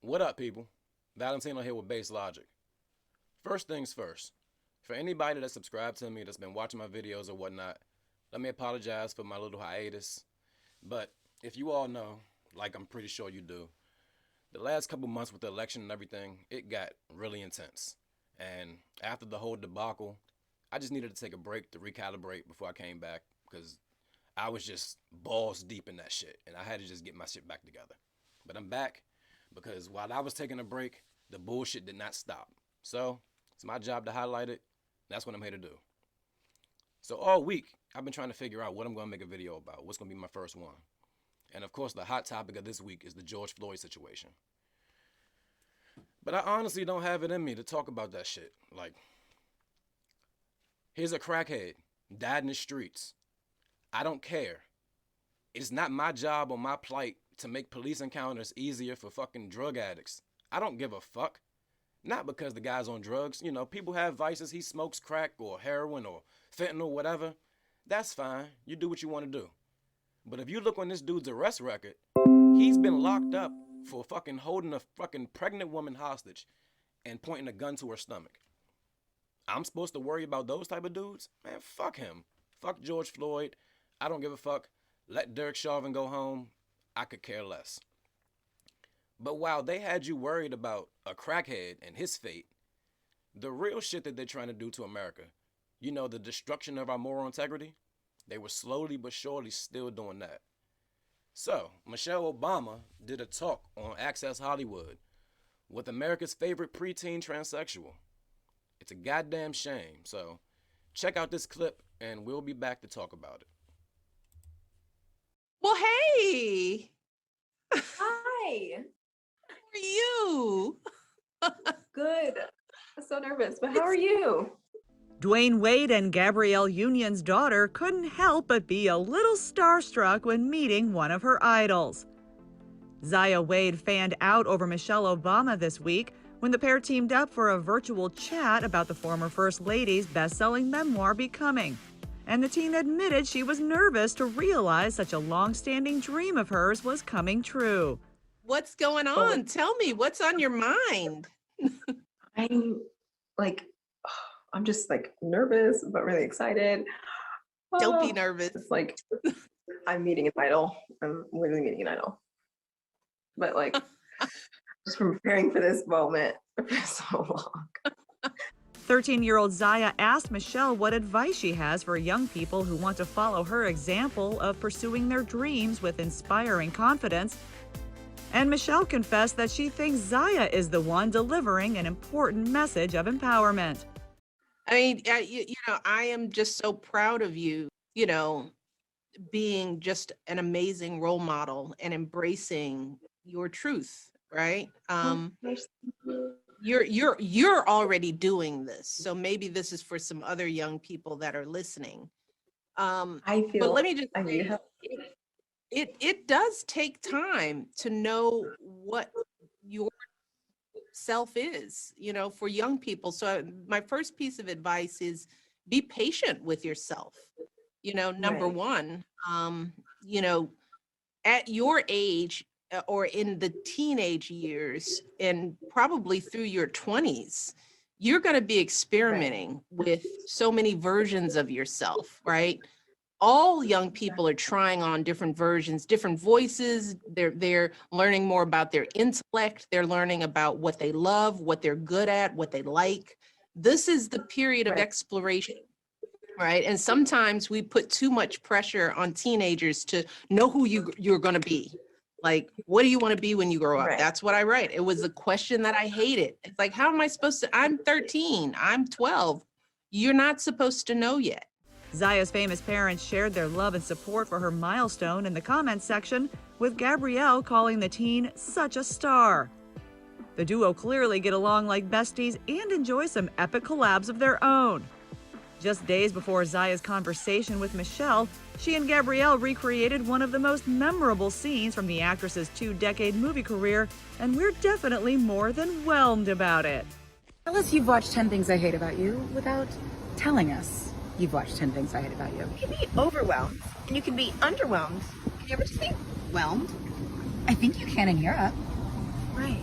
What up, people? Valentino here with Base Logic. First things first, for anybody that subscribed to me that's been watching my videos or whatnot, let me apologize for my little hiatus. But if you all know, like I'm pretty sure you do, the last couple months with the election and everything, it got really intense. And after the whole debacle, I just needed to take a break to recalibrate before I came back because I was just balls deep in that shit and I had to just get my shit back together. But I'm back because while I was taking a break, the bullshit did not stop. So it's my job to highlight it. That's what I'm here to do. So all week, I've been trying to figure out what I'm going to make a video about, what's going to be my first one. And of course, the hot topic of this week is the George Floyd situation. But I honestly don't have it in me to talk about that shit. Like, here's a crackhead, died in the streets. I don't care. It's not my job or my plight to make police encounters easier for fucking drug addicts. I don't give a fuck. Not because the guy's on drugs. You know, people have vices. He smokes crack or heroin or fentanyl, whatever. That's fine. You do what you want to do. But if you look on this dude's arrest record, he's been locked up for fucking holding a fucking pregnant woman hostage and pointing a gun to her stomach. I'm supposed to worry about those type of dudes? Man, fuck him. Fuck George Floyd. I don't give a fuck. Let Derek Chauvin go home. I could care less. But while they had you worried about a crackhead and his fate, the real shit that they're trying to do to America, you know, the destruction of our moral integrity, they were slowly but surely still doing that. So, Michelle Obama did a talk on Access Hollywood with America's favorite preteen transsexual. It's a goddamn shame. So, check out this clip and we'll be back to talk about it. Well, hey. Hi. How are you? Good. I'm so nervous, but how are you? Dwayne Wade and Gabrielle Union's daughter couldn't help but be a little starstruck when meeting one of her idols. Zaya Wade fanned out over Michelle Obama this week when the pair teamed up for a virtual chat about the former First Lady's best-selling memoir, Becoming. And the teen admitted she was nervous to realize such a long-standing dream of hers was coming true. What's going on? Tell me, what's on your mind? I'm like, I'm just like nervous, but really excited. Don't be nervous. It's like, I'm meeting an idol. I'm literally meeting an idol. But like, just preparing for this moment for so long. 13-year-old Zaya asked Michelle what advice she has for young people who want to follow her example of pursuing their dreams with inspiring confidence. And Michelle confessed that she thinks Zaya is the one delivering an important message of empowerment. I mean, I am just so proud of you, being just an amazing role model and embracing your truth, right? You're already doing this. So maybe this is for some other young people that are listening. I feel, but let me just say, it does take time to know what your self is, for young people. So my first piece of advice is be patient with yourself. Number one, at your age or in the teenage years and probably through your 20s, you're going to be experimenting with so many versions of yourself, right? All young people are trying on different versions, different voices. They're learning more about their intellect. They're learning about what they love, what they're good at, what they like. This is the period of exploration, right? And sometimes we put too much pressure on teenagers to know who you're going to be. Like, what do you want to be when you grow up? Right. That's what I write. It was a question that I hated. It's like, how am I supposed to? I'm 13. I'm 12. You're not supposed to know yet. Zaya's famous parents shared their love and support for her milestone in the comments section, with Gabrielle calling the teen such a star. The duo clearly get along like besties and enjoy some epic collabs of their own. Just days before Zaya's conversation with Michelle, she and Gabrielle recreated one of the most memorable scenes from the actress's 2-decade movie career, and we're definitely more than whelmed about it. Tell us you've watched 10 Things I Hate About You without telling us you've watched 10 Things I Hate About You. You can be overwhelmed and you can be underwhelmed. Can you ever just be whelmed? I think you can in Europe. Right.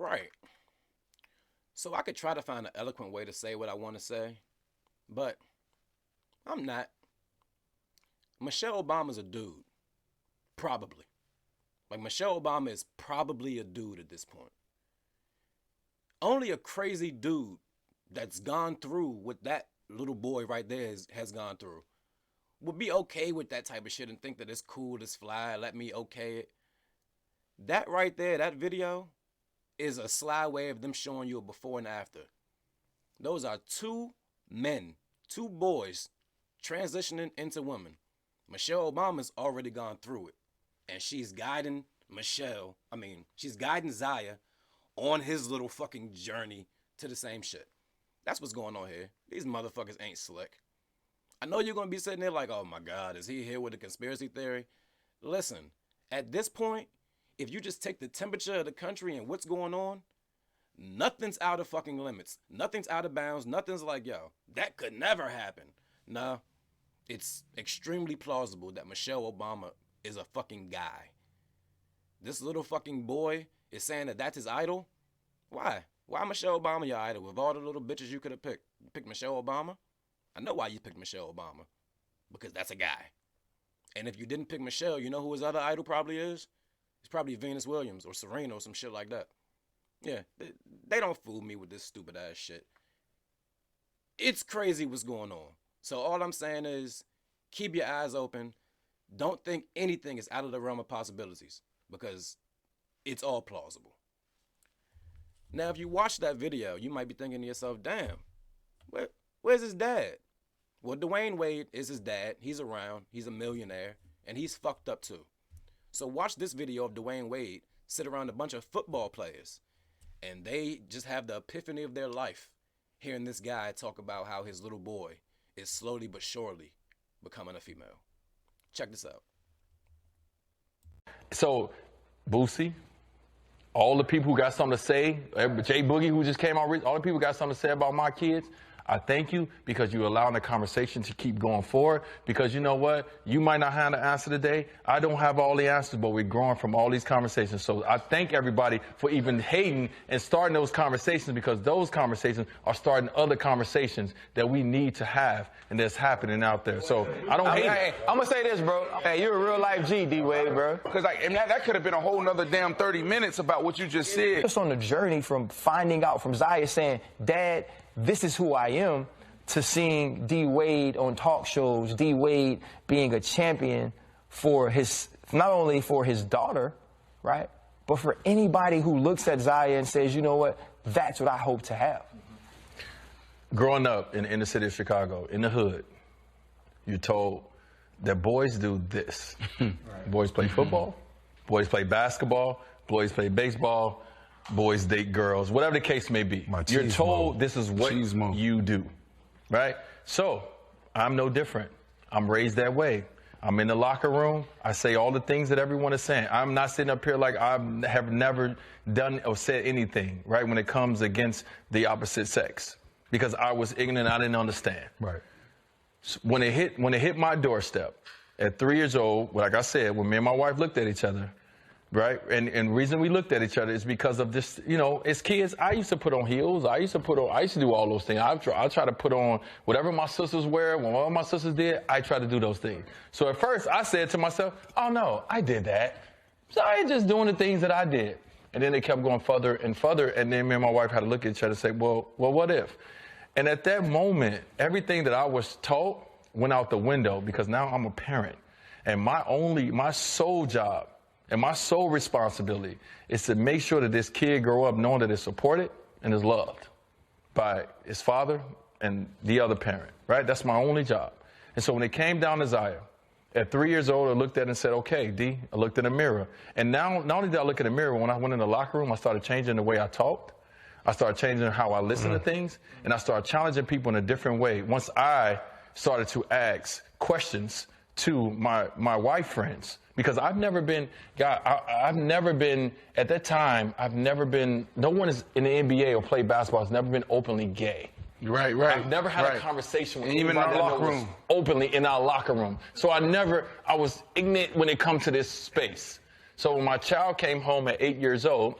right. So I could try to find an eloquent way to say what I want to say, but I'm not. Michelle Obama's a dude. Probably. Like, Michelle Obama is probably a dude at this point. Only a crazy dude that's gone through what that little boy right there has gone through would be okay with that type of shit and think that it's cool, it's fly, let me okay it. That right there, that video, is a sly way of them showing you a before and after. Those are two men, two boys, transitioning into women. Michelle Obama's already gone through it. And she's guiding she's guiding Zaya on his little fucking journey to the same shit. That's what's going on here. These motherfuckers ain't slick. I know you're going to be sitting there like, oh my God, is he here with a conspiracy theory? Listen, at this point, if you just take the temperature of the country and what's going on, nothing's out of fucking limits. Nothing's out of bounds. Nothing's like, yo, that could never happen. Nah, it's extremely plausible that Michelle Obama is a fucking guy. This little fucking boy is saying that that's his idol? Why? Why Michelle Obama your idol? With all the little bitches you could have picked. You picked Michelle Obama? I know why you picked Michelle Obama. Because that's a guy. And if you didn't pick Michelle, you know who his other idol probably is? It's probably Venus Williams or Serena or some shit like that. Yeah, they don't fool me with this stupid ass shit. It's crazy what's going on. So all I'm saying is, keep your eyes open. Don't think anything is out of the realm of possibilities, because it's all plausible. Now, if you watch that video, you might be thinking to yourself, damn, where's his dad? Well, Dwayne Wade is his dad. He's around. He's a millionaire, and he's fucked up too. So watch this video of Dwayne Wade sit around a bunch of football players, and they just have the epiphany of their life hearing this guy talk about how his little boy is slowly but surely becoming a female. Check this out. So, Boosie, all the people who got something to say, Jay Boogie who just came out, all the people who got something to say about my kids, I thank you because you're allowing the conversation to keep going forward. Because you know what? You might not have the answer today. I don't have all the answers, but we're growing from all these conversations. So I thank everybody for even hating and starting those conversations, because those conversations are starting other conversations that we need to have and that's happening out there. So I don't hate it. I'm going to say this, bro. Hey, you're a real life G, D-Wade, bro. Because that could have been a whole nother damn 30 minutes about what you just said. Just on the journey from finding out from Zaya saying, Dad, this is who I am, to seeing D-Wade on talk shows, D-Wade being a champion for his, not only for his daughter, right, but for anybody who looks at Zaya and says, you know what, that's what I hope to have. Growing up in the city of Chicago, in the hood, you're told that boys do this. Right. Boys play football, boys play basketball, boys play baseball, boys date girls, whatever the case may be. You're told this is what you do, right? So I'm no different. I'm raised that way. I'm in the locker room. I say all the things that everyone is saying. I'm not sitting up here like I have never done or said anything, right, when it comes against the opposite sex, because I was ignorant. I didn't understand. Right. So when it hit my doorstep at 3 years old, like I said, when me and my wife looked at each other, right? And the reason we looked at each other is because of this, you know, as kids, I used to put on heels. I used to do all those things. I try to put on whatever my sisters wear. When all my sisters did, I try to do those things. So at first I said to myself, oh no, I did that. So I ain't just doing the things that I did. And then it kept going further and further. And then me and my wife had to look at each other and say, well, what if? And at that moment, everything that I was taught went out the window, because now I'm a parent. And my sole job and my sole responsibility is to make sure that this kid grow up knowing that it's supported and is loved by his father and the other parent, right? That's my only job. And so when it came down to Zaya, at 3 years old, I looked at it and said, okay, D, I looked in the mirror. And now, not only did I look in the mirror, when I went in the locker room, I started changing the way I talked. I started changing how I listen to things, and I started challenging people in a different way. Once I started to ask questions to my white friends, because I've never been, at that time, no one is in the NBA or play basketball has never been openly gay. Right. I've never had a conversation with anybody in our locker room openly in our locker room. So I was ignorant when it comes to this space. So when my child came home at 8 years old,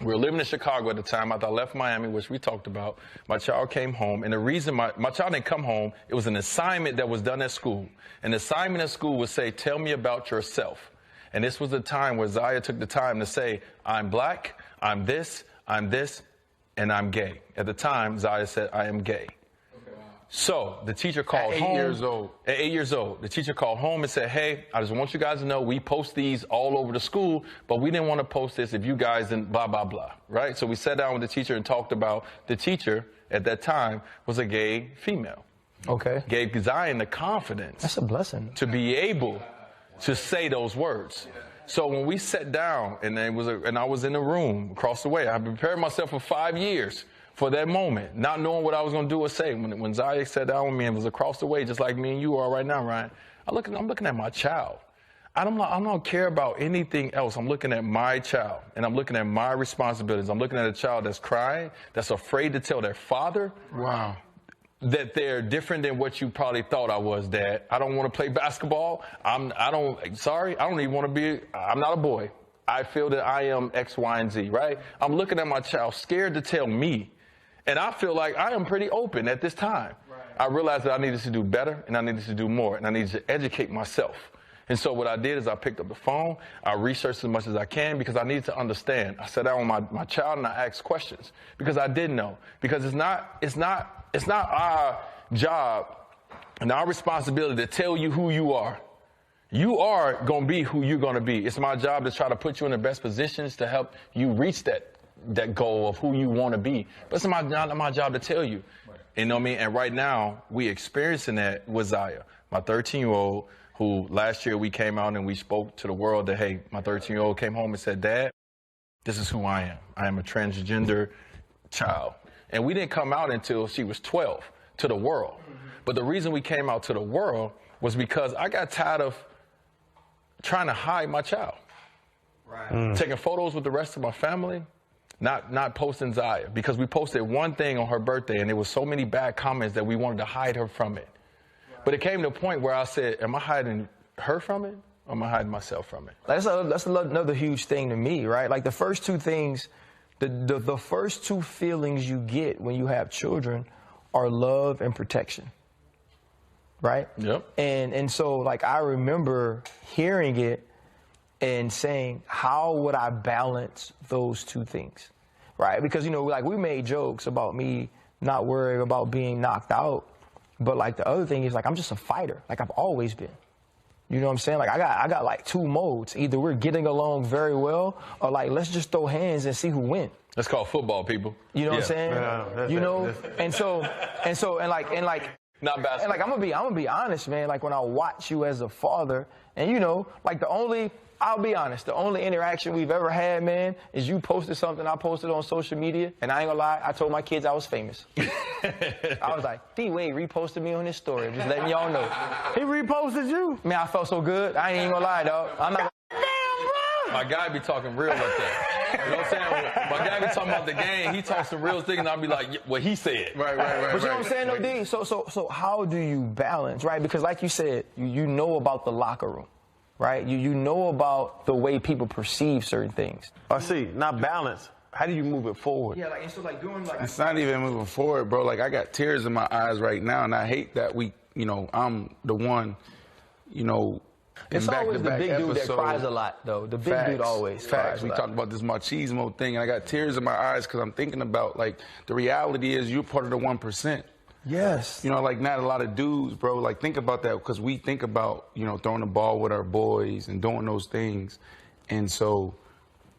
We were living in Chicago at the time. After I left Miami, which we talked about, my child came home. And the reason my child didn't come home, it was an assignment that was done at school. And the assignment at school would say, tell me about yourself. And this was the time where Zaya took the time to say, I'm black, I'm this, and I'm gay. At the time, Zaya said, I am gay. So the teacher called home. At 8 years old. At 8 years old. The teacher called home and said, hey, I just want you guys to know we post these all over the school, but we didn't want to post this if you guys didn't blah, blah, blah, right? So we sat down with the teacher and talked about the teacher at that time was a gay female. Okay. Gave Zion the confidence. That's a blessing. To be able to say those words. So when we sat down and I was in the room across the way, I prepared myself for 5 years for that moment, not knowing what I was going to do or say. When Zaya sat down with me and was across the way, just like me and you are right now, Ryan, I'm looking at my child. I don't care about anything else. I'm looking at my child, and I'm looking at my responsibilities. I'm looking at a child that's crying, that's afraid to tell their father that they're different than what you probably thought I was, Dad. I don't want to play basketball. I'm not a boy. I feel that I am X, Y, and Z, right? I'm looking at my child scared to tell me. And I feel like I am pretty open at this time. Right. I realized that I needed to do better and I needed to do more and I needed to educate myself. And so what I did is I picked up the phone, I researched as much as I can because I needed to understand. I sat down with my child and I asked questions because I didn't know. Because it's not our job and our responsibility to tell you who you are. You are going to be who you're going to be. It's my job to try to put you in the best positions to help you reach that goal of who you want to be. But it's not my job to tell you. You know what I mean? And right now, we experiencing that with Zaya, my 13-year-old, who last year we came out and we spoke to the world that, hey, my 13-year-old came home and said, Dad, this is who I am. I am a transgender child. And we didn't come out until she was 12 to the world. But the reason we came out to the world was because I got tired of trying to hide my child. Right. Taking photos with the rest of my family, not posting Zaya, because we posted one thing on her birthday and there was so many bad comments that we wanted to hide her from it. Right. But it came to a point where I said, am I hiding her from it or am I hiding myself from it? That's another huge thing to me, right? Like the first two things, the first two feelings you get when you have children are love and protection. Right? Yep. And so, like, I remember hearing it and saying, how would I balance those two things? Right? Because, you know, like, we made jokes about me not worrying about being knocked out. But, like, the other thing is, like, I'm just a fighter. Like, I've always been. You know what I'm saying? Like, I got like two modes. Either we're getting along very well or, like, let's just throw hands and see who wins. That's called football, people. You know what I'm saying? Yeah, you know? And not basketball. And like I'm gonna be honest, man. Like when I watch you as a father, and you know, like I'll be honest, the only interaction we've ever had, man, is you posted something I posted on social media, and I ain't gonna lie, I told my kids I was famous. I was like, D-Wade reposted me on his story, just letting y'all know. He reposted you? Man, I felt so good. I ain't even gonna lie, dog. I'm not. My guy be talking real like that. You know what I'm saying? My guy be talking about the game. He talks some real things, and I'll be like, what he said. Right. But you know what I'm saying, though, D? So how do you balance, right? Because like you said, you know about the locker room, right? You know about the way people perceive certain things. I see. Not balance. How do you move it forward? Yeah, like, and so like doing like. It's not even moving forward, bro. Like, I got tears in my eyes right now, and I hate that I'm the one, It's always the big dude that cries a lot, though. The big dude always cries a lot. We talked about this machismo thing, and I got tears in my eyes because I'm thinking about, like, the reality is you're part of the 1%. Yes. Like, not a lot of dudes, bro. Like, think about that because we think about, throwing the ball with our boys and doing those things. And so,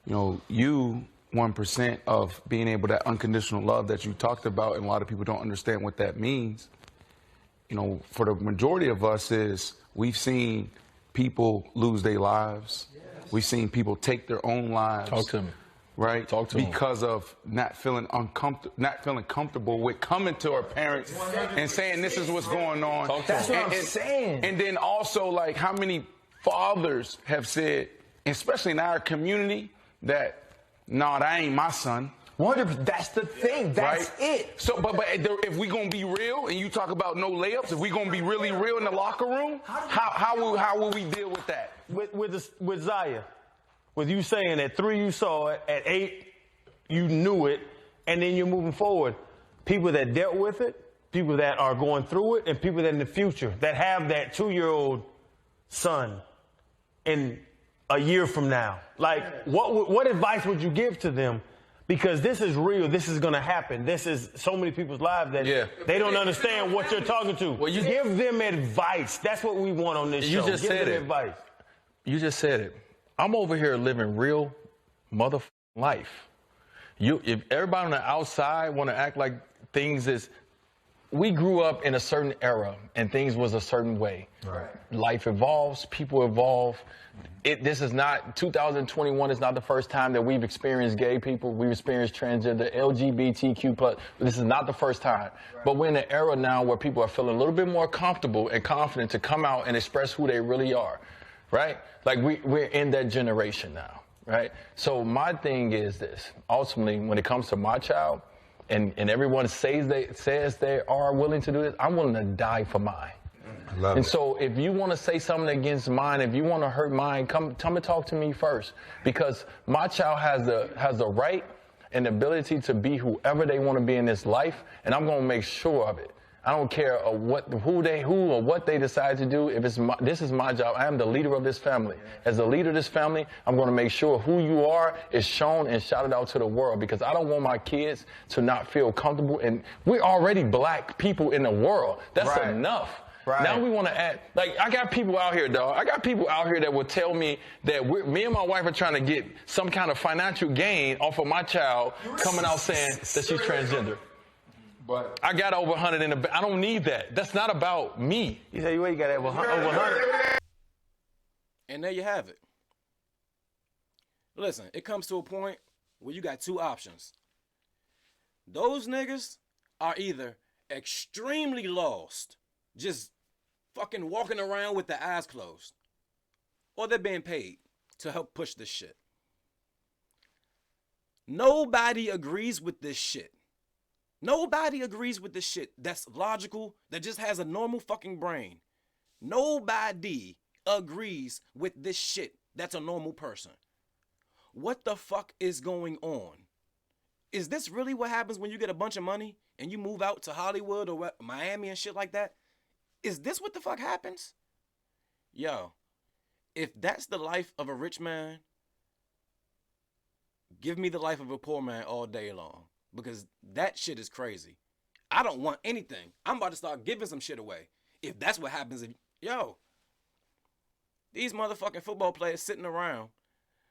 you 1% of being able to, that unconditional love that you talked about, and a lot of people don't understand what that means, for the majority of us is we've seen people lose their lives. Yes. We've seen people take their own lives. Talk to me. Right? Talk to me. Because of not feeling comfortable with coming to our parents and saying this is what's going on. That's what I'm saying. And then also, like, how many fathers have said, especially in our community, that, no, that ain't my son. 100%. That's the thing. That's it. So, but if we gonna be real, and you talk about no layups, if we gonna be really real in the locker room, how will we deal with that? With Zaya, with you saying at 3 you saw it, at 8 you knew it, and then you're moving forward. People that dealt with it, people that are going through it, and people that in the future that have that 2-year-old son in a year from now. Like, what advice would you give to them? Because this is real. This is going to happen. This is so many people's lives that they don't understand what you're talking to. Well, you give them advice. That's what we want on this show. You just said it. Advice. You just said it. I'm over here living real motherfucking life. If everybody on the outside want to act like things is, we grew up in a certain era and things was a certain way. Right. Life evolves, people evolve. This is not, 2021 is not the first time that we've experienced gay people, we've experienced transgender, LGBTQ+. This is not the first time. Right. But we're in an era now where people are feeling a little bit more comfortable and confident to come out and express who they really are, right? Like we're in that generation now, right? So my thing is this, ultimately, when it comes to my child, and everyone says they are willing to do this, I'm willing to die for mine. I love it. So if you want to say something against mine, if you want to hurt mine, come and talk to me first, because my child has the right and the ability to be whoever they want to be in this life, and I'm going to make sure of it. I don't care who or what they decide to do. If this is my job, I am the leader of this family. As the leader of this family, I'm going to make sure who you are is shown and shouted out to the world, because I don't want my kids to not feel comfortable. And we're already black people in the world. That's enough. Right. Now we want to add, like, I got people out here, dog. I got people out here that will tell me that me and my wife are trying to get some kind of financial gain off of my child coming out saying that she's transgender. But I got over 100 in the. I don't need that. That's not about me. You say you got over 100. And there you have it. Listen, it comes to a point where you got two options. Those niggas are either extremely lost, just fucking walking around with their eyes closed, or they're being paid to help push this shit. Nobody agrees with this shit. Nobody agrees with this shit that's logical, that just has a normal fucking brain. Nobody agrees with this shit that's a normal person. What the fuck is going on? Is this really what happens when you get a bunch of money and you move out to Hollywood or Miami and shit like that? Is this what the fuck happens? Yo, if that's the life of a rich man, give me the life of a poor man all day long. Because that shit is crazy. I don't want anything. I'm about to start giving some shit away. If that's what happens, these motherfucking football players sitting around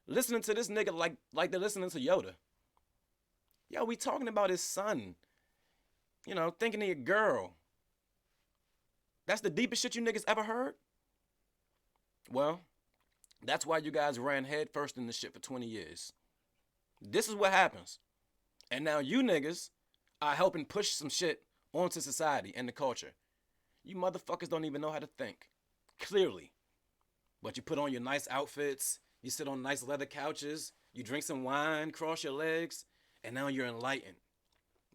listening to this nigga like they're listening to Yoda. Yo, we talking about his son. You know, thinking of your girl. That's the deepest shit you niggas ever heard? Well, that's why you guys ran head first in this shit for 20 years. This is what happens. And now you niggas are helping push some shit onto society and the culture. You motherfuckers don't even know how to think. Clearly. But you put on your nice outfits, you sit on nice leather couches, you drink some wine, cross your legs, and now you're enlightened.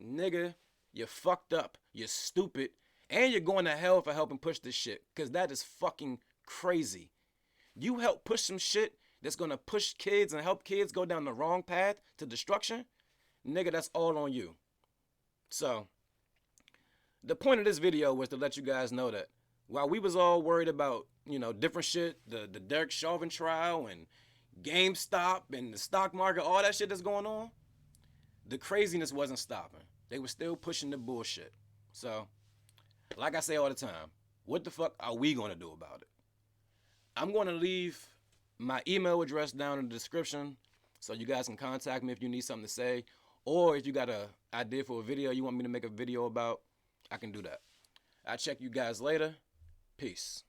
Nigga, you're fucked up, you're stupid, and you're going to hell for helping push this shit. Because that is fucking crazy. You help push some shit that's going to push kids and help kids go down the wrong path to destruction. Nigga, that's all on you. So, the point of this video was to let you guys know that while we was all worried about, different shit, the Derek Chauvin trial and GameStop and the stock market, all that shit that's going on, the craziness wasn't stopping. They were still pushing the bullshit. So, like I say all the time, what the fuck are we going to do about it? I'm going to leave my email address down in the description so you guys can contact me if you need something to say. Or if you got an idea for a video you want me to make a video about, I can do that. I'll check you guys later. Peace.